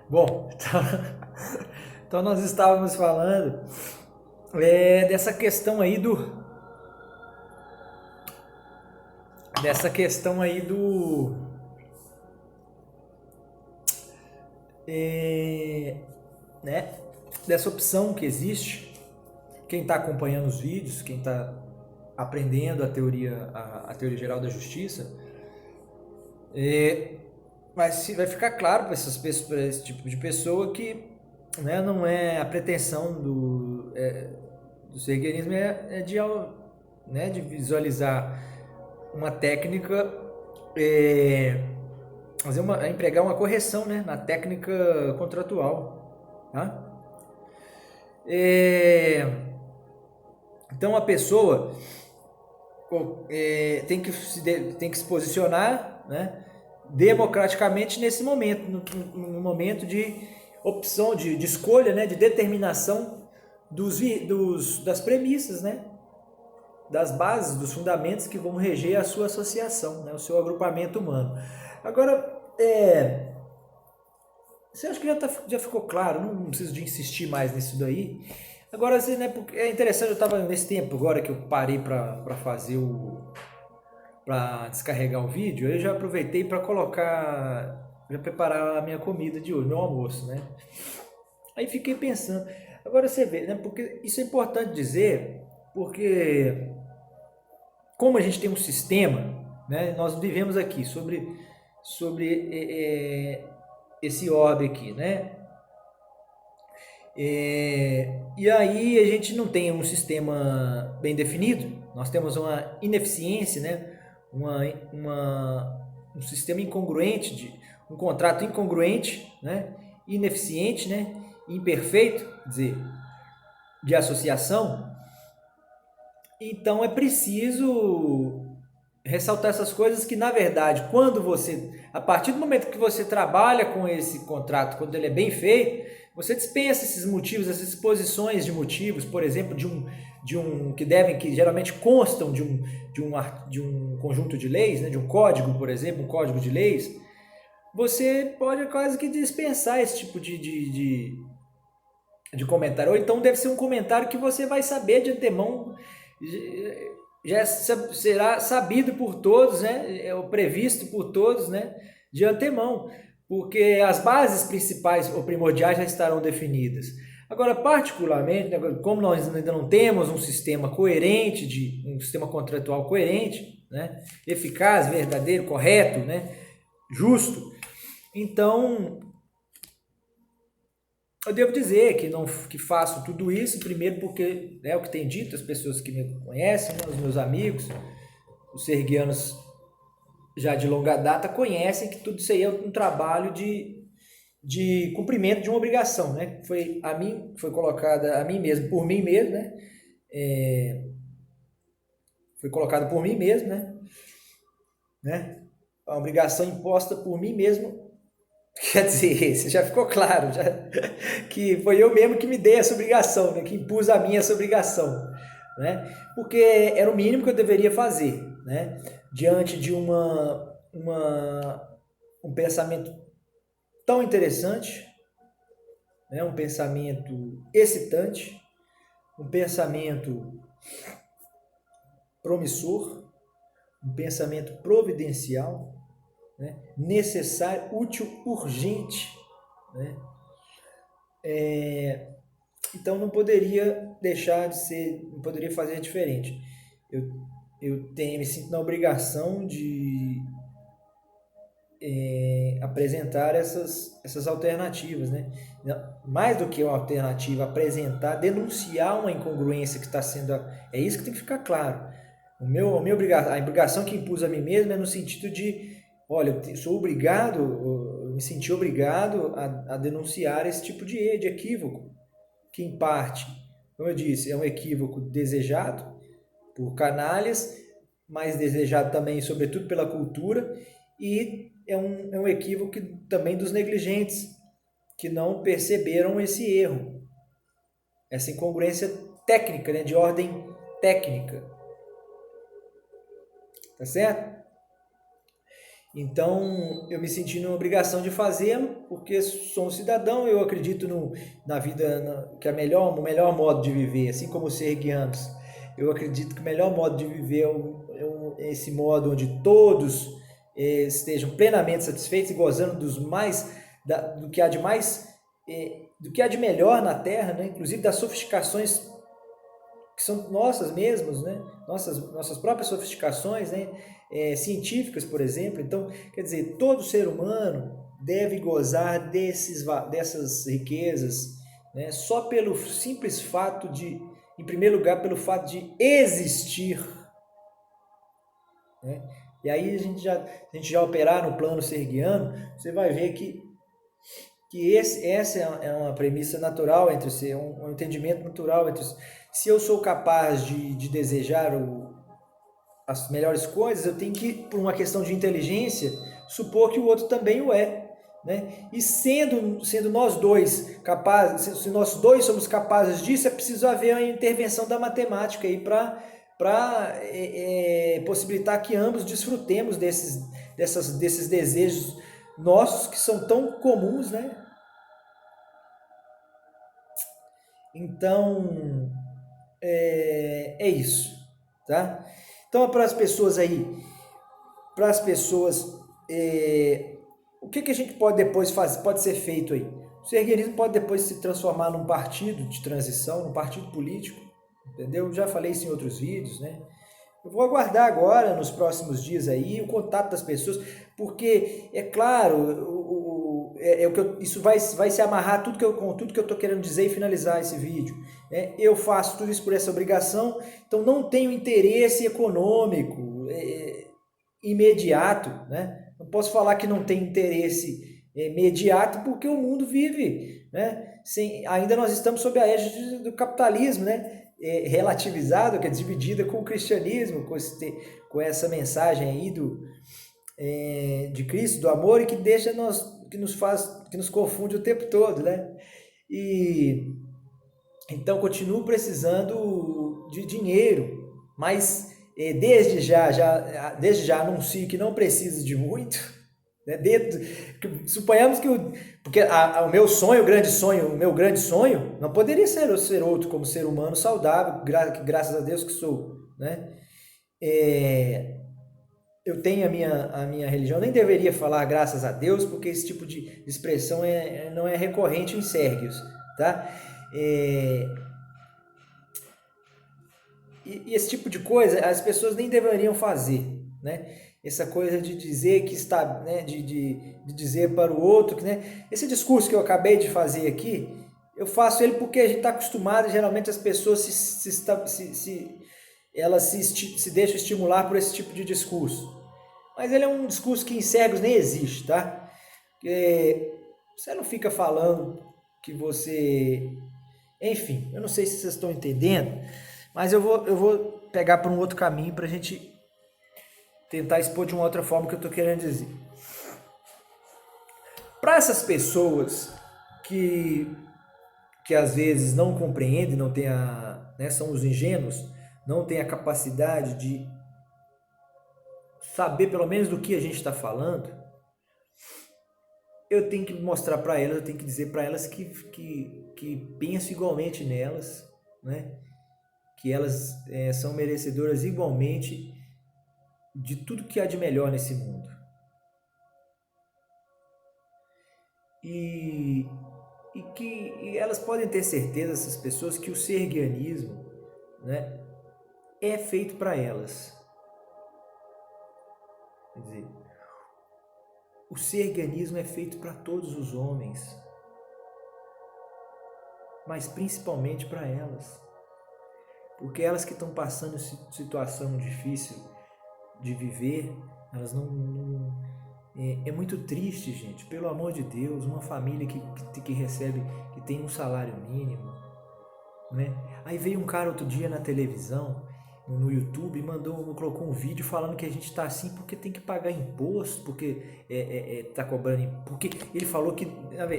Bom, então nós estávamos falando dessa questão aí dessa questão aí do é, né, dessa opção que existe. Quem está acompanhando os vídeos, quem está aprendendo a teoria geral da justiça, vai ficar claro para para esse tipo de pessoa que, né, não é a pretensão do serguerismo de visualizar uma técnica, é, empregar uma correção, né, na técnica contratual, tá? É, então a pessoa tem que se posicionar, né, democraticamente nesse momento, no momento de opção, de escolha, né, de determinação das premissas, né, das bases, dos fundamentos que vão reger a sua associação, né, o seu agrupamento humano. Agora, você acha que já ficou claro? Não preciso de insistir mais nisso daí. Agora, assim, né, porque é interessante, eu estava nesse tempo agora que eu parei para fazer para descarregar o vídeo, eu já aproveitei para já preparar a minha comida de hoje, meu almoço, né? Aí fiquei pensando, agora você vê, né? Porque isso é importante dizer, porque como a gente tem um sistema, né? Nós vivemos aqui sobre esse orbe aqui, né? E aí a gente não tem um sistema bem definido, nós temos uma ineficiência, né? uma, um sistema incongruente, um contrato incongruente, né? Ineficiente, né? Imperfeito, quer dizer, de associação. Então é preciso ressaltar essas coisas que, na verdade, a partir do momento que você trabalha com esse contrato, quando ele é bem feito, você dispensa esses motivos, essas exposições de motivos, por exemplo, que geralmente constam de um conjunto de leis, né, de um código, por exemplo, um código de leis. Você pode quase que dispensar esse tipo de comentário. Ou então deve ser um comentário que você vai saber de antemão, já será sabido por todos, né? É o previsto por todos, né? De antemão, porque as bases principais ou primordiais já estarão definidas. Agora, particularmente, né, como nós ainda não temos um sistema coerente, um sistema contratual coerente, né? Eficaz, verdadeiro, correto, né? Justo, então eu devo dizer que não que faço tudo isso, primeiro porque é o que tem dito, as pessoas que me conhecem, né, os meus amigos, os serguianos já de longa data conhecem que tudo isso aí é um trabalho de cumprimento de uma obrigação, né? Foi colocada a mim mesmo, por mim mesmo, né? Foi colocada por mim mesmo, né? A obrigação imposta por mim mesmo. Quer dizer, isso já ficou claro, já, que foi eu mesmo que me dei essa obrigação, né, que impus a mim essa obrigação, né, porque era o mínimo que eu deveria fazer, né, diante de um pensamento tão interessante, né, um pensamento excitante, um pensamento promissor, um pensamento providencial, né, necessário, útil, urgente, né. Então não poderia deixar de ser, não poderia fazer diferente. Eu, me sinto na obrigação de apresentar essas alternativas, né? Mais do que uma alternativa, apresentar, denunciar uma incongruência que está sendo. É isso que tem que ficar claro. A obrigação que impus a mim mesmo é no sentido de, olha, eu sou obrigado, eu me senti obrigado a denunciar esse tipo de equívoco, que em parte, como eu disse, é um equívoco desejado por canalhas, mas desejado também, sobretudo, pela cultura, e é um equívoco também dos negligentes, que não perceberam esse erro, essa incongruência técnica, né, de ordem técnica. Tá certo? Então, eu me senti na obrigação de fazê-lo, porque sou um cidadão, eu acredito na vida, que o melhor modo de viver, assim como os serguianos, eu acredito que o melhor modo de viver é esse modo onde todos estejam plenamente satisfeitos e gozando do que há de mais, do que há de melhor na Terra, né? Inclusive das sofisticações que são nossas mesmas, né? Nossas próprias sofisticações, né? Científicas, por exemplo. Então, quer dizer, todo ser humano deve gozar dessas riquezas, né? Só pelo simples fato em primeiro lugar, pelo fato de existir, né? E aí a gente já operar no plano serguiano, você vai ver que essa é uma premissa natural entre si, um entendimento natural entre si. Se eu sou capaz de desejar as melhores coisas, eu tenho que, por uma questão de inteligência, supor que o outro também o é. Né? E sendo nós dois capazes, se nós dois somos capazes disso, é preciso haver a intervenção da matemática aí para possibilitar que ambos desfrutemos desses desejos nossos que são tão comuns, né? Então, é isso, tá? Então, para as pessoas aí, o que a gente pode depois fazer, pode ser feito aí? O serguerismo pode depois se transformar num partido de transição, num partido político, entendeu? Já falei isso em outros vídeos, né? Eu vou aguardar agora, nos próximos dias aí, o contato das pessoas, porque, é claro, isso vai se amarrar com tudo que eu estou querendo dizer e finalizar esse vídeo. Né? Eu faço tudo isso por essa obrigação, então não tenho interesse econômico imediato. Né? Não posso falar que não tem interesse imediato, porque o mundo vive, né? Ainda nós estamos sob a égide do capitalismo, né? Relativizado, que é dividida com o cristianismo, com essa mensagem aí de Cristo, do amor, e que nos confunde o tempo todo, né? E então continuo precisando de dinheiro, mas desde já anuncio que não preciso de muito. Né? Suponhamos porque o meu sonho, o meu grande sonho, não poderia ser outro como ser humano saudável, graças a Deus que sou, né? Eu tenho a minha religião, nem deveria falar graças a Deus, porque esse tipo de expressão não é recorrente em sérvios, tá? E esse tipo de coisa as pessoas nem deveriam fazer, né? Essa coisa de dizer que está, né? De dizer para o outro, né? Esse discurso que eu acabei de fazer aqui, eu faço ele porque a gente está acostumado, geralmente as pessoas elas se deixam estimular por esse tipo de discurso. Mas ele é um discurso que em cegos nem existe, tá? Porque você não fica falando que você... Enfim, eu não sei se vocês estão entendendo, mas eu vou pegar para um outro caminho para a gente tentar expor de uma outra forma o que eu estou querendo dizer. Para essas pessoas que às vezes não compreendem, não tem né, são os ingênuos, não têm a capacidade de saber pelo menos do que a gente está falando, eu tenho que mostrar para elas, eu tenho que dizer para elas que penso igualmente nelas, né? Que elas são merecedoras igualmente de tudo que há de melhor nesse mundo. E elas podem ter certeza, essas pessoas, que o serguianismo, né, é feito para elas. Quer dizer, o serguianismo é feito para todos os homens, mas principalmente para elas. Porque elas que estão passando situação difícil de viver, elas é muito triste, gente. Pelo amor de Deus, uma família que recebe, que tem um salário mínimo, né? Aí veio um cara outro dia na televisão, no YouTube, colocou um vídeo falando que a gente está assim porque tem que pagar imposto, porque tá cobrando, porque ele falou que,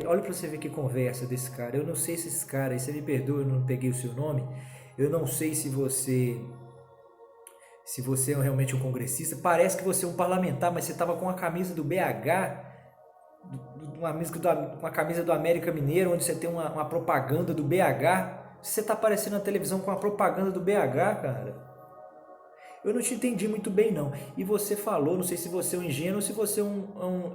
olha para você ver que conversa desse cara. Eu não sei se esse cara, aí você me perdoa, eu não peguei o seu nome. Eu não sei se se você é realmente um congressista. Parece que você é um parlamentar, mas você estava com a camisa do BH, uma camisa do América Mineiro, onde você tem uma propaganda do BH. Você está aparecendo na televisão com a propaganda do BH, cara. Eu não te entendi muito bem, não. E você falou, não sei se você é um ingênuo ou se você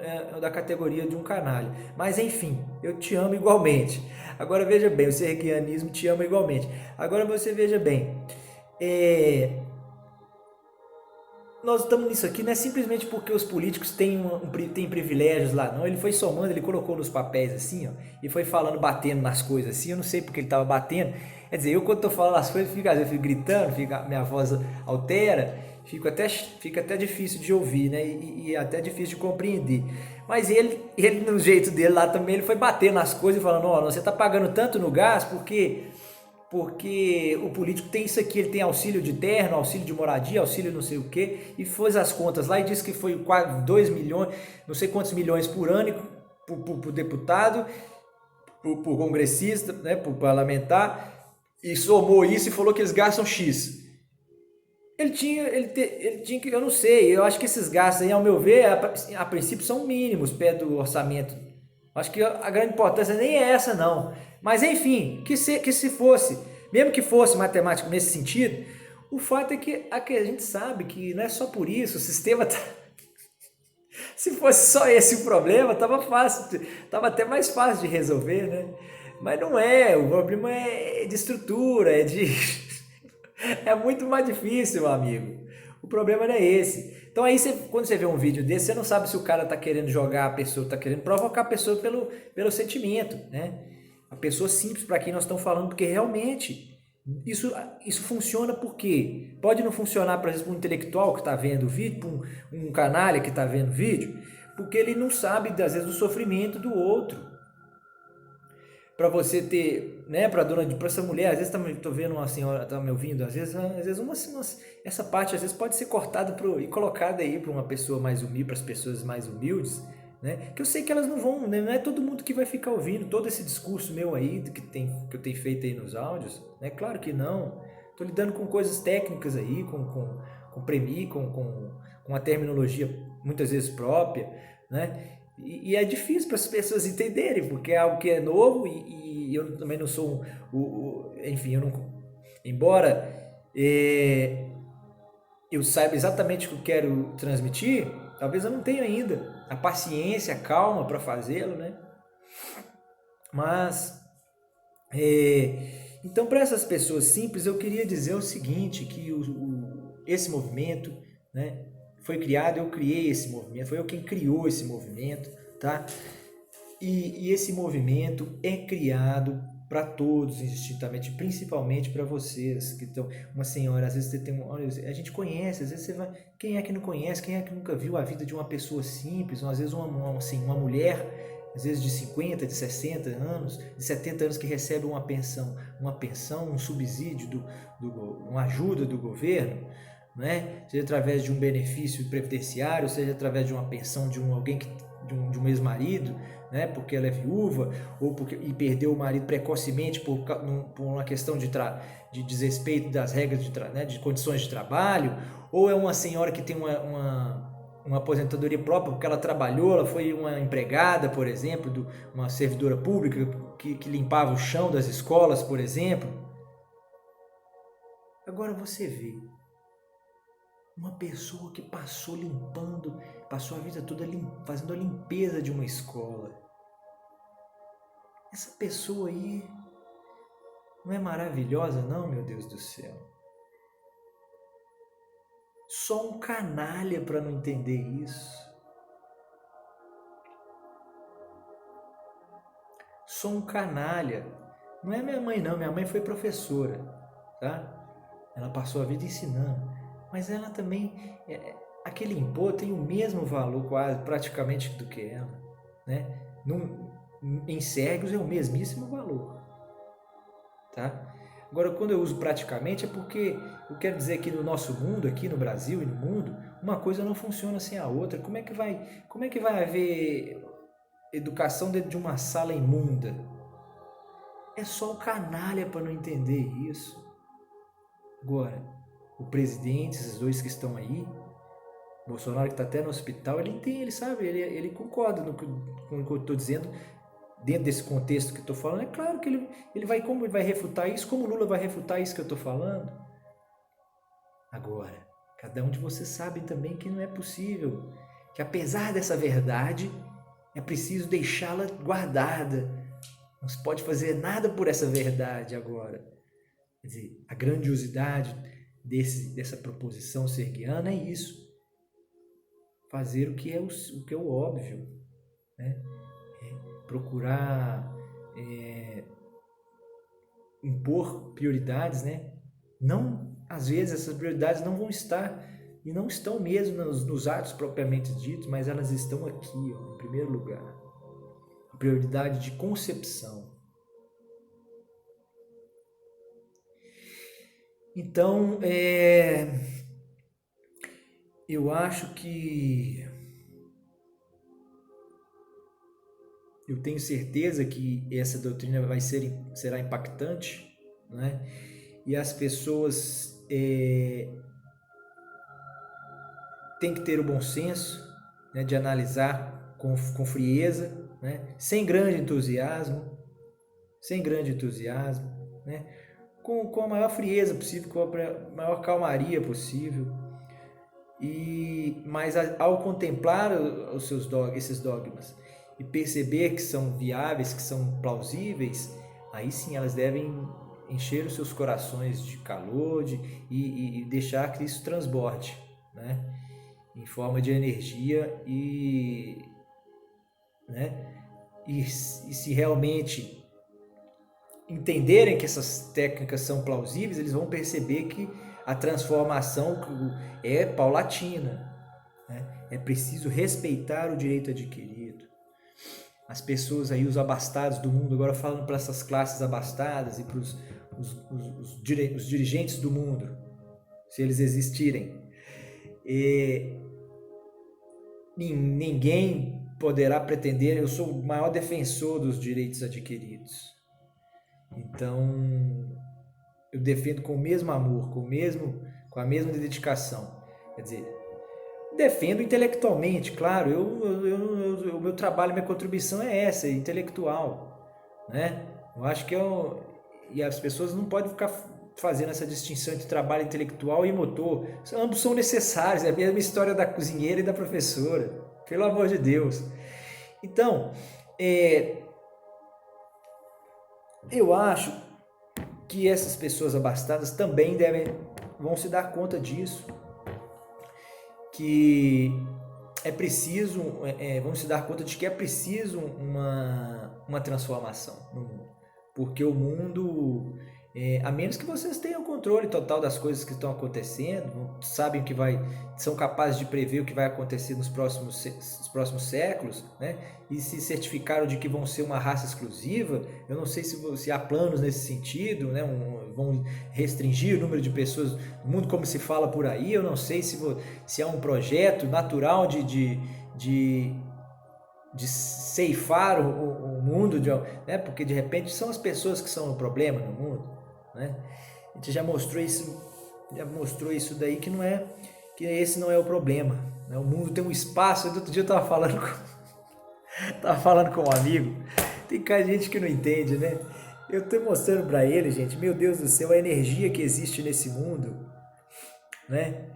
é da categoria de um canalha. Mas enfim, eu te amo igualmente. Agora veja bem, o sergianismo te ama igualmente. Agora você veja bem. Nós estamos nisso aqui não é simplesmente porque os políticos têm privilégios lá, não. Ele foi somando, ele colocou nos papéis assim, ó, e foi falando, batendo nas coisas assim. Eu não sei porque ele estava batendo. Quer dizer, eu quando estou falando as coisas, às vezes eu fico gritando, minha voz altera, fica até difícil de ouvir, né? E até difícil de compreender. Mas ele, no jeito dele lá também, ele foi batendo nas coisas e falando: ó, você está pagando tanto no gás porque o político tem isso aqui, ele tem auxílio de terno, auxílio de moradia, auxílio não sei o quê, e fez as contas lá e disse que foi quase 2 milhões, não sei quantos milhões por ano, por deputado, por congressista, né, por parlamentar, e somou isso e falou que eles gastam X. Ele tinha que, eu não sei, eu acho que esses gastos aí, ao meu ver, a princípio são mínimos perto do orçamento. Acho que a grande importância nem é essa, não. Mas enfim, que se fosse, mesmo que fosse matemático nesse sentido, o fato é que a gente sabe que não é só por isso, o sistema tá. Se fosse só esse o problema, tava fácil, tava até mais fácil de resolver, né? Mas não é, o problema é de estrutura, é muito mais difícil, meu amigo. O problema não é esse. Então aí quando você vê um vídeo desse, você não sabe se o cara tá querendo jogar a pessoa, tá querendo provocar a pessoa pelo sentimento, né? A pessoa simples para quem nós estamos falando, porque realmente isso funciona por quê? Pode não funcionar, por exemplo, para um intelectual que está vendo o vídeo, para um canalha que está vendo o vídeo, porque ele não sabe, às vezes, do sofrimento do outro. Para você ter, né, para essa mulher, às vezes tô vendo uma senhora, tá me ouvindo, às vezes essa parte às vezes pode ser cortada e colocada aí para uma pessoa mais humilde, para as pessoas mais humildes, né? Que eu sei que elas não vão, né, não é todo mundo que vai ficar ouvindo todo esse discurso meu aí que eu tenho feito aí nos áudios, né? Claro que não. Tô lidando com coisas técnicas aí, com a terminologia muitas vezes própria, né? E é difícil para as pessoas entenderem, porque é algo que é novo e eu também não sou enfim, eu não, embora eu saiba exatamente o que eu quero transmitir, talvez eu não tenha ainda a paciência, a calma para fazê-lo, né? Mas então, para essas pessoas simples, eu queria dizer o seguinte, que esse movimento, né, foi criado, eu criei esse movimento, foi eu quem criou esse movimento, tá? E esse movimento é criado para todos, indistintamente, principalmente para vocês que estão. Uma senhora, às vezes você tem. Olha, a gente conhece, às vezes você vai. Quem é que não conhece? Quem é que nunca viu a vida de uma pessoa simples? Ou às vezes uma mulher, às vezes de 50, de 60 anos, de 70 anos que recebe uma pensão, um subsídio, uma ajuda do governo, né? Seja através de um benefício previdenciário, seja através de uma pensão de de um ex-marido, né? Porque ela é viúva ou e perdeu o marido precocemente por uma questão de desrespeito das regras né? De condições de trabalho, ou é uma senhora que tem uma aposentadoria própria porque ela trabalhou, ela foi uma empregada, por exemplo, uma servidora pública que limpava o chão das escolas, por exemplo. Agora você vê uma pessoa que passou a vida toda fazendo a limpeza de uma escola. Essa pessoa aí não é maravilhosa, não, meu Deus do céu? Só um canalha para não entender isso. Só um canalha. Não é minha mãe, não. Minha mãe foi professora, tá? Ela passou a vida ensinando. Mas ela também, aquele imposto tem o mesmo valor quase, praticamente do que ela, né? Em Sérgios é o mesmíssimo valor, tá? Agora, quando eu uso praticamente é porque eu quero dizer que no nosso mundo, aqui no Brasil e no mundo, uma coisa não funciona sem a outra. Como é que vai haver educação dentro de uma sala imunda? É só o canalha para não entender isso. Agora, o presidente, esses dois que estão aí, Bolsonaro que está até no hospital, ele sabe, ele concorda com o que eu estou dizendo, dentro desse contexto que eu estou falando. É claro que como ele vai refutar isso, como Lula vai refutar isso que eu estou falando. Agora, cada um de vocês sabe também que não é possível, que apesar dessa verdade, é preciso deixá-la guardada. Não se pode fazer nada por essa verdade agora. Quer dizer, a grandiosidade dessa proposição serguiana é isso. Fazer o que é o óbvio, né? Procurar impor prioridades, né? Não, às vezes essas prioridades não vão estar, e não estão mesmo nos atos propriamente ditos, mas elas estão aqui, ó, em primeiro lugar. A prioridade de concepção. Então, eu acho que eu tenho certeza que essa doutrina será impactante, né? E as pessoas têm que ter o bom senso, né, de analisar com frieza, né? Sem grande entusiasmo, né? Com a maior frieza possível, com a maior calmaria possível. Mas ao contemplar esses dogmas e perceber que são viáveis, que são plausíveis, aí sim elas devem encher os seus corações de calor e deixar que isso transborde, né? Em forma de energia né? E se realmente entenderem que essas técnicas são plausíveis, eles vão perceber que a transformação é paulatina, né? É preciso respeitar o direito adquirido. As pessoas aí, os abastados do mundo, agora falando para essas classes abastadas e para os dirigentes do mundo, se eles existirem, ninguém poderá pretender. Eu sou o maior defensor dos direitos adquiridos. Então, eu defendo com o mesmo amor, com a mesma dedicação. Quer dizer, defendo intelectualmente, claro. O meu trabalho, minha contribuição é essa, intelectual, né? Eu acho que e as pessoas não podem ficar fazendo essa distinção entre trabalho intelectual e motor. Ambos são necessários. É a mesma história da cozinheira e da professora. Pelo amor de Deus. Então, eu acho que essas pessoas abastadas também vão se dar conta disso, que é preciso, vão se dar conta de que é preciso uma transformação no mundo, porque o mundo, a menos que vocês tenham controle total das coisas que estão acontecendo, sabem que são capazes de prever o que vai acontecer nos próximos séculos, né? E se certificaram de que vão ser uma raça exclusiva. Eu não sei se há planos nesse sentido, né? Vão restringir o número de pessoas no mundo, como se fala por aí. Eu não sei se há um projeto natural de ceifar o mundo, né? Porque de repente são as pessoas que são o problema no mundo, né? A gente já mostrou isso daí, que esse não é o problema, né? O mundo tem um espaço. Outro dia eu estava falando com um amigo. Tem gente que não entende, né? Eu estou mostrando para ele, gente, meu Deus do céu, a energia que existe nesse mundo, né?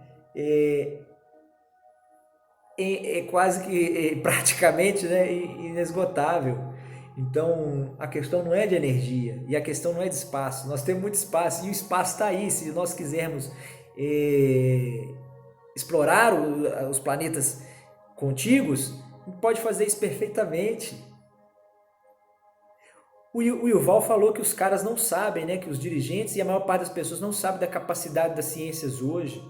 É quase que praticamente, né, inesgotável. Então, a questão não é de energia e a questão não é de espaço. Nós temos muito espaço e o espaço está aí. Se nós quisermos explorar os planetas contíguos, a gente pode fazer isso perfeitamente. O Yuval falou que os caras não sabem, né, que os dirigentes e a maior parte das pessoas não sabem da capacidade das ciências hoje.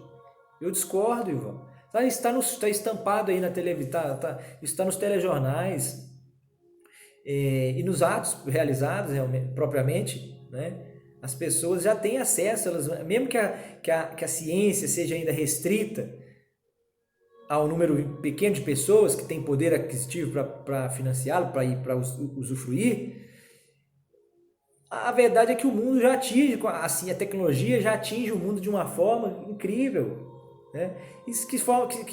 Eu discordo, Yuval. Está estampado aí na televisão, está nos telejornais e nos atos realizados propriamente, né? As pessoas já têm acesso, mesmo que a ciência seja ainda restrita a um número pequeno de pessoas que têm poder aquisitivo para financiá-lo, para usufruir, A verdade é que o mundo já atinge, assim, a tecnologia já atinge o mundo de uma forma incrível, né? Isso que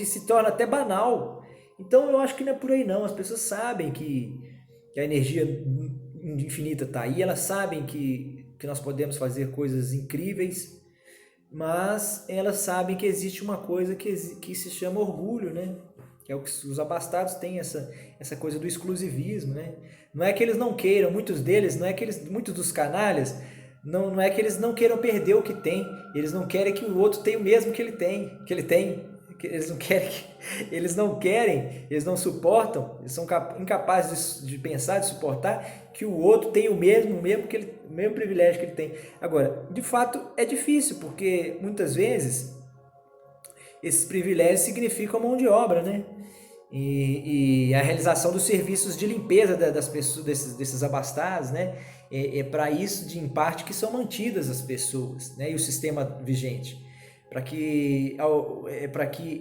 se torna até banal. Então eu acho que não é por aí não. As pessoas sabem que a energia infinita está aí, elas sabem que nós podemos fazer coisas incríveis, mas elas sabem que existe uma coisa que se chama orgulho, né? Que é o que os abastados têm essa coisa do exclusivismo, né? Não é que eles não queiram, muitos deles, não é que eles, muitos dos canalhas, não é que eles não queiram perder o que tem, eles não querem que o outro tenha o mesmo que ele tem. Eles não querem, eles não suportam, eles são incapazes de pensar, de suportar que o outro tenha o mesmo privilégio que ele tem. Agora, de fato, é difícil, porque muitas vezes esses privilégios significam mão de obra, né? E a realização dos serviços de limpeza das pessoas, desses abastados, né? É para isso, em parte, que são mantidas as pessoas, né? E o sistema vigente. Para que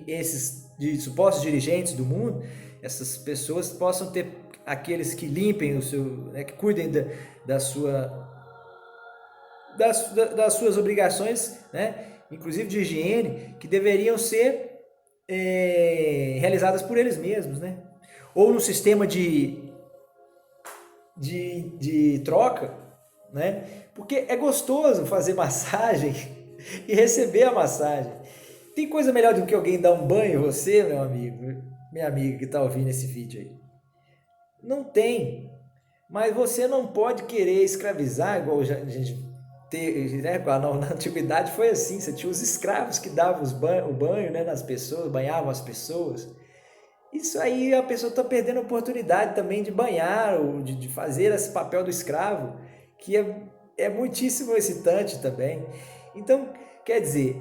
esses supostos dirigentes do mundo, essas pessoas possam ter aqueles que limpem o seu, né? Que cuidem da sua, das suas obrigações, né? Inclusive de higiene, que deveriam ser realizadas por eles mesmos, né? Ou no sistema de troca, né? Porque é gostoso fazer massagem e receber a massagem. Tem coisa melhor do que alguém dar um banho em você, meu amigo, minha amiga que está ouvindo esse vídeo aí? Não tem. Mas você não pode querer escravizar, igual a gente teve, né? Na antiguidade foi assim, você tinha os escravos que davam o banho, né, nas pessoas, banhavam as pessoas. Isso aí a pessoa está perdendo a oportunidade também de banhar, ou de fazer esse papel do escravo, que é muitíssimo excitante também. Então, quer dizer,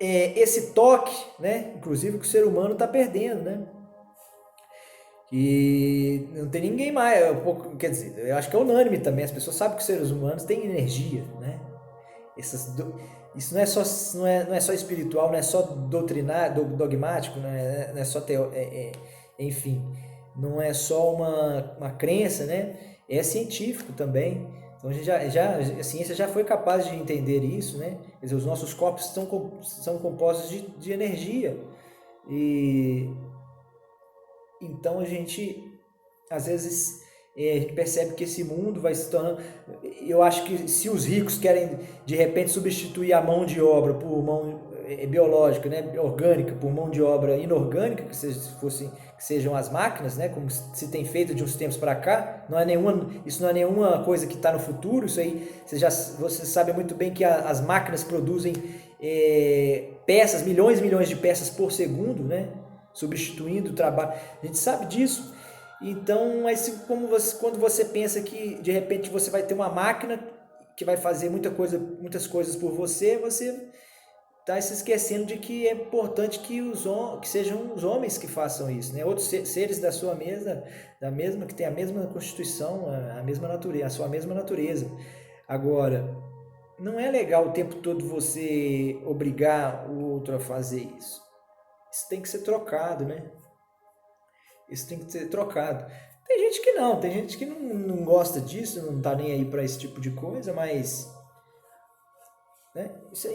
esse toque, né, inclusive que o ser humano está perdendo, né? E não tem ninguém mais, quer dizer, eu acho que é unânime também, as pessoas sabem que os seres humanos têm energia, né? Isso não é só espiritual, não é só dogmático, não é só enfim, não é só uma crença, né? É científico também. Então a ciência já foi capaz de entender isso, né? Quer dizer, os nossos corpos são compostos de energia. E então a gente às vezes a gente percebe que esse mundo vai se tornando. Eu acho que se os ricos querem de repente substituir a mão de obra por mão biológica, né, orgânica, por mão de obra inorgânica, que sejam as máquinas, né, como se tem feito de uns tempos para cá, isso não é nenhuma coisa que está no futuro. Isso aí você sabe muito bem que as máquinas produzem peças, milhões e milhões de peças por segundo, né, substituindo o trabalho. A gente sabe disso. Então, quando você pensa que de repente você vai ter uma máquina que vai fazer muitas coisas por você, você está se esquecendo de que é importante que sejam os homens que façam isso, né? Outros seres que têm a mesma constituição, a mesma natureza, a sua mesma natureza. Agora, não é legal o tempo todo você obrigar o outro a fazer isso. Isso tem que ser trocado, né? Isso tem que ser trocado. Tem gente que não gosta disso, não tá nem aí para esse tipo de coisa, mas, né? Isso aí